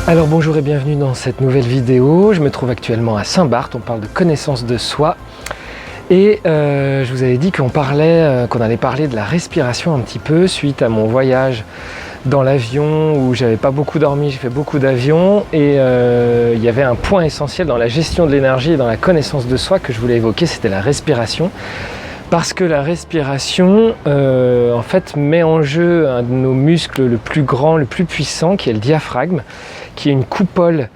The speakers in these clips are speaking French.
Alors bonjour et bienvenue dans cette nouvelle vidéo. Je me trouve actuellement à Saint-Barth, on parle de connaissance de soi. Et je vous avais dit qu'on allait parler de la respiration un petit peu suite à mon voyage dans l'avion où j'avais pas beaucoup dormi, j'ai fait beaucoup d'avions et il y avait un point essentiel dans la gestion de l'énergie et dans la connaissance de soi que je voulais évoquer, c'était la respiration. Parce que la respiration, en fait, met en jeu un de nos muscles le plus grand, le plus puissant, qui est le diaphragme, qui est une coupole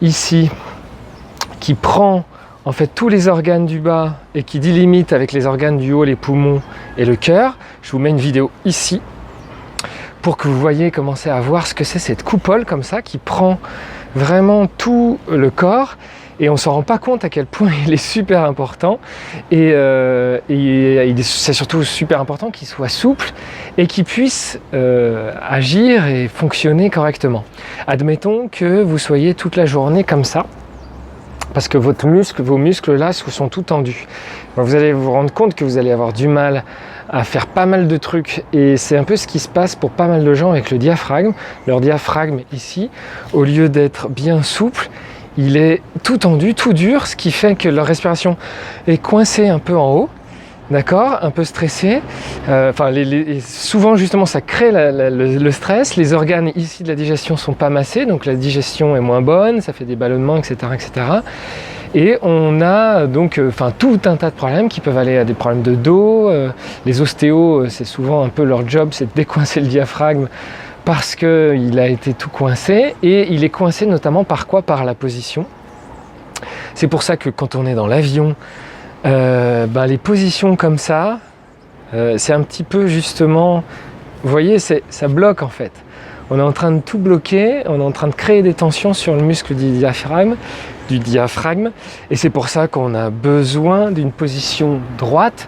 ici, qui prend en fait tous les organes du bas et qui délimite avec les organes du haut, les poumons et le cœur. Je vous mets une vidéo ici pour que vous voyez, commencer à voir ce que c'est cette coupole comme ça, qui prend vraiment tout le corps. Et on ne s'en rend pas compte à quel point il est super important et c'est surtout super important qu'il soit souple et qu'il puisse agir et fonctionner correctement. Admettons que vous soyez toute la journée comme ça, parce que vos muscles là sont tout tendus. Vous allez vous rendre compte que vous allez avoir du mal à faire pas mal de trucs et c'est un peu ce qui se passe pour pas mal de gens avec le diaphragme. Leur diaphragme ici, au lieu d'être bien souple, il est tout tendu, tout dur, ce qui fait que leur respiration est coincée un peu en haut, d'accord, un peu stressée. Souvent justement ça crée le stress. Les organes ici de la digestion sont pas massés, donc la digestion est moins bonne, ça fait des ballonnements, etc., etc. Et on a donc tout un tas de problèmes qui peuvent aller à des problèmes de dos. Les ostéos, c'est souvent un peu leur job, c'est de décoincer le diaphragme, parce qu'il a été tout coincé, et il est coincé notamment par quoi? Par la position. C'est pour ça que quand on est dans l'avion, les positions comme ça, c'est un petit peu justement, vous voyez, ça bloque en fait. On est en train de tout bloquer, on est en train de créer des tensions sur le muscle du diaphragme, et c'est pour ça qu'on a besoin d'une position droite.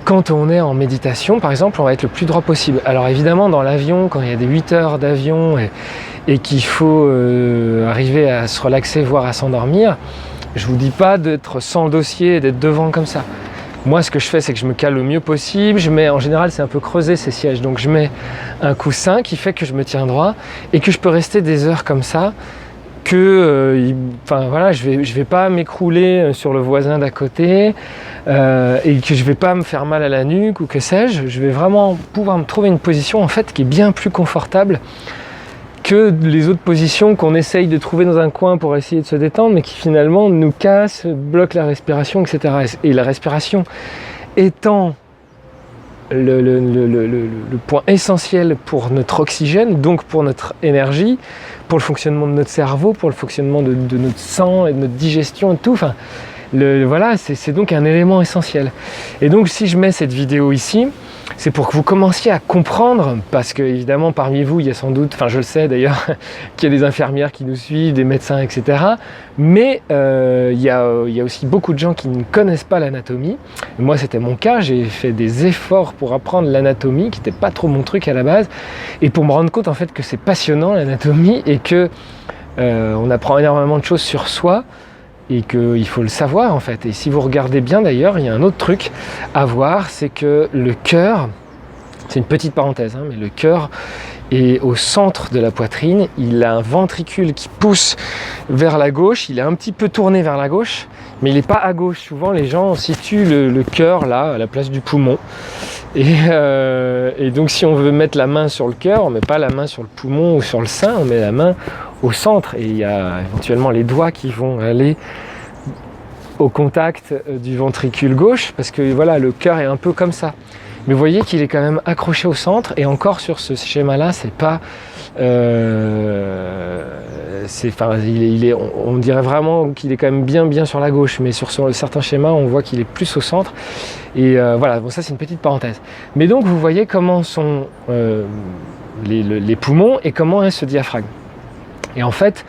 Quand on est en méditation, par exemple, on va être le plus droit possible. Alors évidemment, dans l'avion, quand il y a des 8 heures d'avion et qu'il faut arriver à se relaxer, voire à s'endormir, je ne vous dis pas d'être sans dossier et d'être devant comme ça. Moi, ce que je fais, c'est que je me cale le mieux possible. En général, c'est un peu creusé ces sièges, donc je mets un coussin qui fait que je me tiens droit et que je peux rester des heures comme ça. Je vais pas m'écrouler sur le voisin d'à côté et que je vais pas me faire mal à la nuque ou que sais-je. Je vais vraiment pouvoir me trouver une position en fait qui est bien plus confortable que les autres positions qu'on essaye de trouver dans un coin pour essayer de se détendre, mais qui finalement nous cassent, bloquent la respiration, etc. Et la respiration étant le point essentiel pour notre oxygène, donc pour notre énergie, pour le fonctionnement de notre cerveau, pour le fonctionnement de notre sang et de notre digestion et tout. C'est donc un élément essentiel. Et donc si je mets cette vidéo ici, c'est pour que vous commenciez à comprendre, parce que évidemment parmi vous il y a sans doute, je le sais d'ailleurs, qu'il y a des infirmières qui nous suivent, des médecins, etc. Mais il y a aussi beaucoup de gens qui ne connaissent pas l'anatomie. Moi c'était mon cas, j'ai fait des efforts pour apprendre l'anatomie, qui n'était pas trop mon truc à la base, et pour me rendre compte en fait que c'est passionnant l'anatomie, et que on apprend énormément de choses sur soi, et qu'il faut le savoir en fait. Et si vous regardez bien d'ailleurs, il y a un autre truc à voir, c'est que le cœur, c'est une petite parenthèse, mais le cœur est au centre de la poitrine, il a un ventricule qui pousse vers la gauche, il est un petit peu tourné vers la gauche, mais il n'est pas à gauche. Souvent les gens situent le cœur là, à la place du poumon. Et donc si on veut mettre la main sur le cœur, on ne met pas la main sur le poumon ou sur le sein, on met la main au centre, et il y a éventuellement les doigts qui vont aller au contact du ventricule gauche, parce que voilà, le cœur est un peu comme ça. Mais vous voyez qu'il est quand même accroché au centre, et encore sur ce schéma-là, c'est pas... on dirait vraiment qu'il est quand même bien sur la gauche, mais sur certains schémas, on voit qu'il est plus au centre. Et ça c'est une petite parenthèse. Mais donc vous voyez comment sont les poumons et comment est ce diaphragme. Et en fait,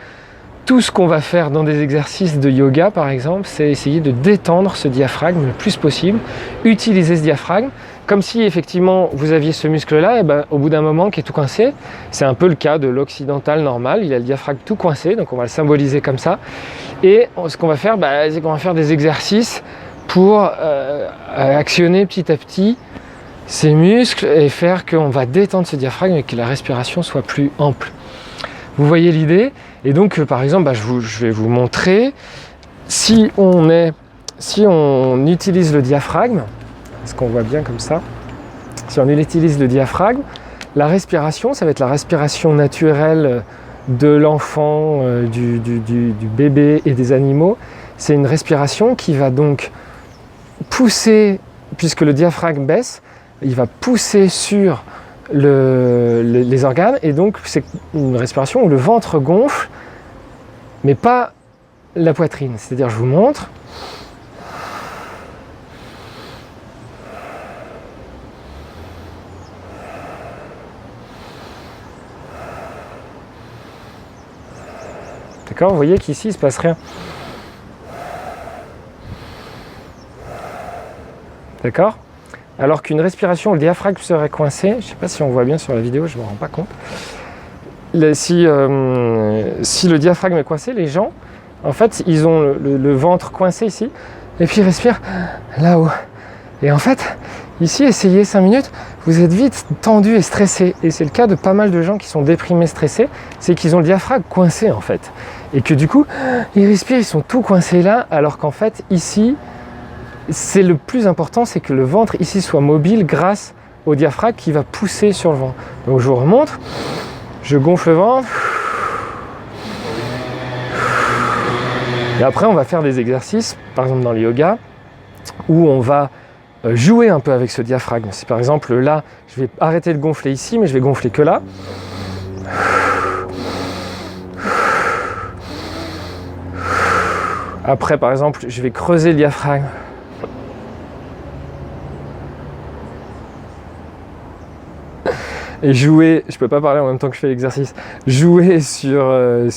tout ce qu'on va faire dans des exercices de yoga, par exemple, c'est essayer de détendre ce diaphragme le plus possible, utiliser ce diaphragme, comme si effectivement vous aviez ce muscle-là, et au bout d'un moment qui est tout coincé. C'est un peu le cas de l'occidental normal, il a le diaphragme tout coincé, donc on va le symboliser comme ça. Et ce qu'on va faire, c'est qu'on va faire des exercices pour actionner petit à petit ces muscles et faire qu'on va détendre ce diaphragme et que la respiration soit plus ample. Vous voyez l'idée? Et donc par exemple, je vais vous montrer si on utilise le diaphragme, est-ce qu'on voit bien comme ça? Si on utilise le diaphragme, la respiration, ça va être la respiration naturelle de l'enfant, du bébé et des animaux. C'est une respiration qui va donc pousser, puisque le diaphragme baisse, il va pousser sur les organes, et donc c'est une respiration où le ventre gonfle, mais pas la poitrine. C'est-à-dire, je vous montre. D'accord, vous voyez qu'ici il ne se passe rien. D'accord? Alors qu'une respiration, le diaphragme serait coincé. Je ne sais pas si on voit bien sur la vidéo, je ne me rends pas compte. Si le diaphragme est coincé, les gens, en fait, ils ont le ventre coincé ici, et puis ils respirent là-haut. Et en fait, ici, essayez 5 minutes, vous êtes vite tendu et stressé. Et c'est le cas de pas mal de gens qui sont déprimés, stressés, c'est qu'ils ont le diaphragme coincé en fait. Et que du coup, ils respirent, ils sont tout coincés là, alors qu'en fait, ici, c'est le plus important, c'est que le ventre ici soit mobile grâce au diaphragme qui va pousser sur le ventre. Donc je vous remontre, je gonfle le ventre. Et après, on va faire des exercices, par exemple dans le yoga, où on va jouer un peu avec ce diaphragme. C'est par exemple là, je vais arrêter de gonfler ici, mais je vais gonfler que là. Après, par exemple, je vais creuser le diaphragme. Et jouer, je peux pas parler en même temps que je fais l'exercice, jouer sur le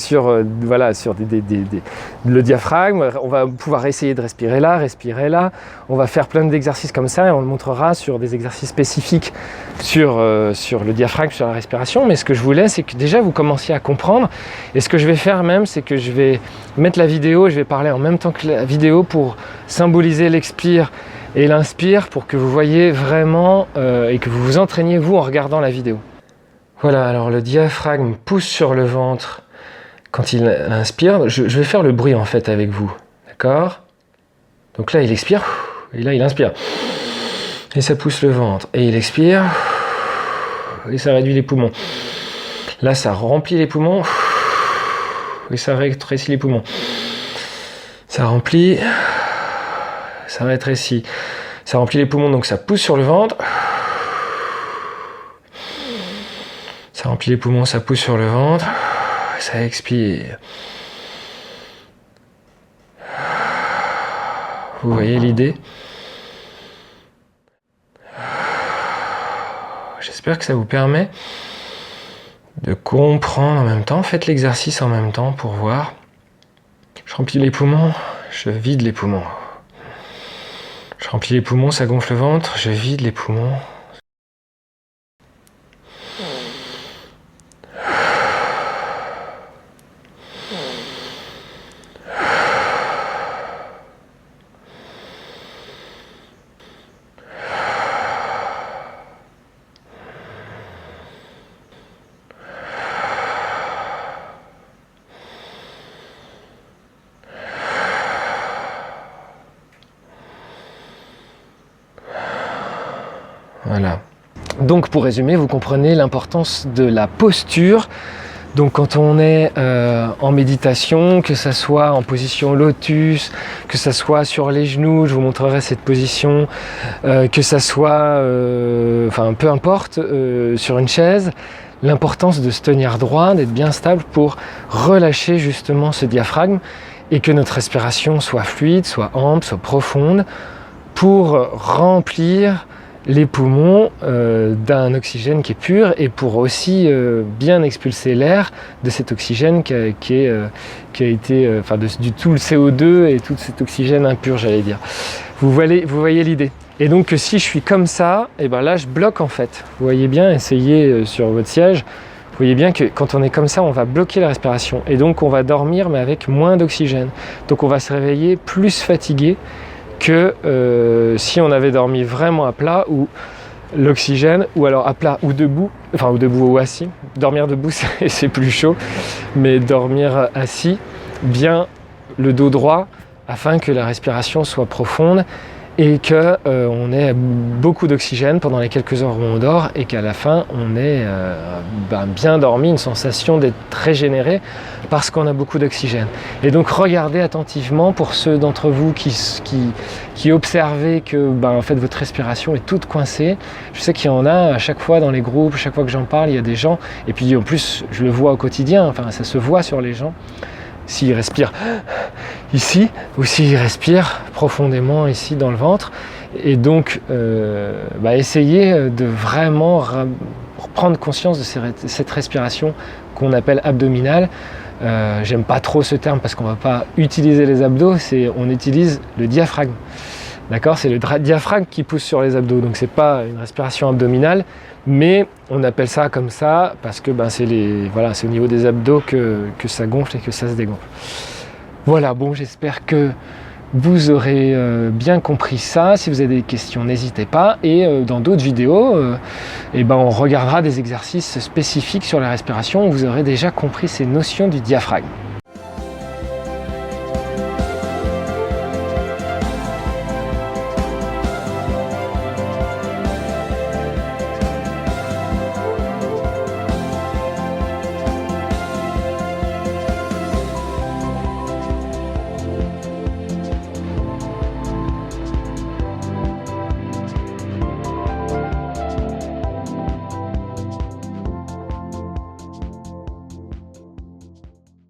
diaphragme. On va pouvoir essayer de respirer là, on va faire plein d'exercices comme ça et on le montrera sur des exercices spécifiques sur le diaphragme, sur la respiration. Mais ce que je voulais, c'est que déjà vous commenciez à comprendre, et ce que je vais faire même, c'est que je vais mettre la vidéo et je vais parler en même temps que la vidéo pour symboliser l'expire et l'inspire, pour que vous voyez vraiment et que vous vous entraîniez vous en regardant la vidéo. Voilà, alors le diaphragme pousse sur le ventre quand il inspire. Je vais faire le bruit en fait avec vous, d'accord? Donc là il expire, et là il inspire. Et ça pousse le ventre, et il expire, et ça réduit les poumons. Là ça remplit les poumons, et ça rétrécit les poumons. Ça remplit, ça rétrécit, ça remplit les poumons, donc ça pousse sur le ventre. Ça remplit les poumons, ça pousse sur le ventre, ça expire. Vous voyez l'idée? J'espère que ça vous permet de comprendre en même temps. Faites l'exercice en même temps pour voir. Je remplis les poumons, je vide les poumons. Je remplis les poumons, ça gonfle le ventre, je vide les poumons. Voilà. Donc pour résumer, vous comprenez l'importance de la posture. Donc quand on est en méditation, que ça soit en position lotus, que ça soit sur les genoux, je vous montrerai cette position, que ça soit, peu importe, sur une chaise, l'importance de se tenir droit, d'être bien stable pour relâcher justement ce diaphragme et que notre respiration soit fluide, soit ample, soit profonde, pour remplir les poumons d'un oxygène qui est pur et pour aussi bien expulser l'air de cet oxygène qui a été, du tout le CO2 et tout cet oxygène impur, j'allais dire. Vous voyez l'idée. Et donc si je suis comme ça, et ben là je bloque en fait. Vous voyez bien, essayez sur votre siège. Vous voyez bien que quand on est comme ça, on va bloquer la respiration. Et donc on va dormir mais avec moins d'oxygène. Donc on va se réveiller plus fatigué que si on avait dormi vraiment à plat, où l'oxygène, ou alors à plat ou debout, enfin ou debout ou assis. Dormir debout c'est plus chaud, mais dormir assis, bien le dos droit, afin que la respiration soit profonde et que on ait beaucoup d'oxygène pendant les quelques heures où on dort, et qu'à la fin on ait bien dormi, une sensation d'être régénéré parce qu'on a beaucoup d'oxygène. Et donc regardez attentivement, pour ceux d'entre vous qui observez que en fait votre respiration est toute coincée. Je sais qu'il y en a à chaque fois dans les groupes, chaque fois que j'en parle, il y a des gens, et puis en plus je le vois au quotidien, enfin ça se voit sur les gens, s'ils respirent ici ou s'ils respirent profondément ici dans le ventre. Et donc essayez de vraiment prendre conscience de cette respiration qu'on appelle abdominale. J'aime pas trop ce terme parce qu'on va pas utiliser les abdos, on utilise le diaphragme. D'accord, c'est le diaphragme qui pousse sur les abdos, donc c'est pas une respiration abdominale, mais on appelle ça comme ça parce que c'est au niveau des abdos que ça gonfle et que ça se dégonfle. Voilà, bon, j'espère que vous aurez bien compris ça. Si vous avez des questions, n'hésitez pas. Et dans d'autres vidéos, on regardera des exercices spécifiques sur la respiration où vous aurez déjà compris ces notions du diaphragme.